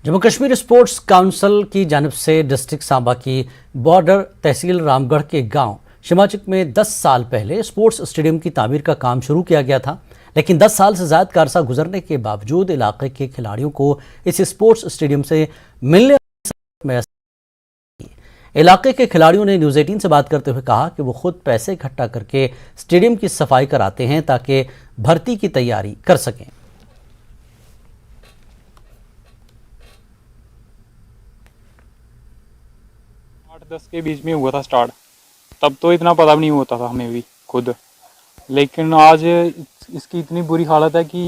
Jammu Kashmir sports council की जानिब से डिस्ट्रिक्ट सांबा की बॉर्डर तहसील रामगढ़ के गांव शिमाचिक में 10 साल पहले स्पोर्ट्स स्टेडियम की तामीर का काम शुरू किया गया था, लेकिन 10 साल से ज़्यादा का अरसा गुजरने के बावजूद इलाके के खिलाड़ियों को इस स्पोर्ट्स स्टेडियम से मिलने में इलाके के खिलाड़ियों ने न्यूज़ 18 से बात करते हुए कहा कि वो खुद पैसे इकट्ठा करके स्टेडियम की सफाई कराते हैं ताकि भर्ती की तैयारी कर सकें। 8-10 के बीच में हुआ था स्टार्ट, तब तो इतना पता भी नहीं होता था हमें भी खुद, लेकिन आज इसकी इतनी बुरी हालत है कि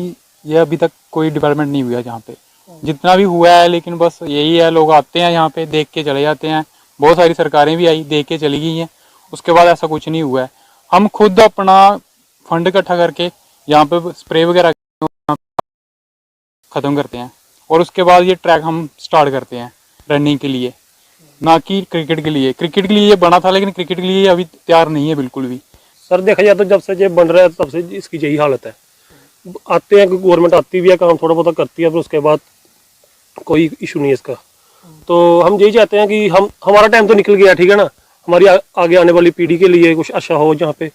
ये अभी तक कोई डेवलपमेंट नहीं हुआ जहाँ पे। जितना भी हुआ है लेकिन बस यही है, लोग आते हैं यहाँ पे देख के चले जाते हैं। बहुत सारी सरकारें भी आई, देख के चली गई हैं, उसके बाद ऐसा कुछ नहीं हुआ है। हम खुद अपना फंड इकट्ठा करके यहाँ पे स्प्रे वगैरह ख़त्म करते हैं और उसके बाद ये ट्रैक हम स्टार्ट करते हैं रनिंग के लिए, ना कि क्रिकेट के लिए। क्रिकेट के लिए ये बना था लेकिन क्रिकेट के लिए अभी तैयार नहीं है बिल्कुल भी। सर देखा जाए तो जब से ये बन रहा है तब से इसकी यही हालत है। आते हैं, गवर्नमेंट आती भी है, काम थोड़ा बहुत करती है, फिर उसके बाद कोई इशू नहीं है इसका। तो हम यही चाहते हैं कि हमारा टाइम तो निकल गया, ठीक है ना, हमारी आगे आने वाली पीढ़ी के लिए कुछ अच्छा हो, जहाँ पे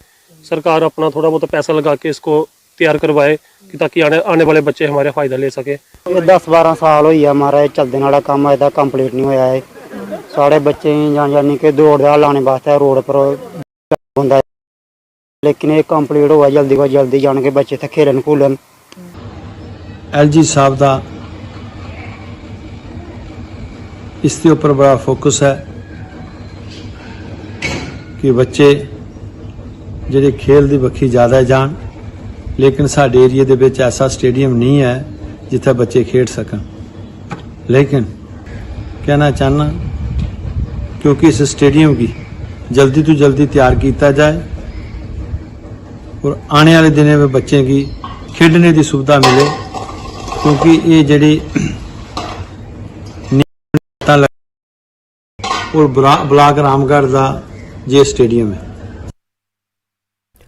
सरकार अपना थोड़ा बहुत पैसा लगा के इसको तैयार करवाए कि ताकि आने वाले बच्चे हमारे फायदा ले सके। 10-12 साल हुई है हमारा चलने वाला काम अदा कंप्लीट नहीं होया है। साढ़े बच्चे यानी कि दौड़ लाने वास्ते रोड पर होंदा, लेकिन ये कंप्लीट हुआ जल्दी जान के बच्चे थे खेलन कूलन। LG साहब का इसके ऊपर बड़ा फोकस है कि बच्चे ਜਿਹੜੇ खेल की बखी ज़्यादा जान, लेकिन साडे एरिए दे विच ऐसा स्टेडियम नहीं है जिथे बच्चे खेड सकन। लेकिन कहना चाहना क्योंकि इस स्टेडियम की जल्दी तो जल्दी तैयार किया जाए और आने वाले दिनों में बच्चे की खेडने की सुविधा मिले, क्योंकि ये जड़ी और ब्लॉक रामगढ़ का जे स्टेडियम है।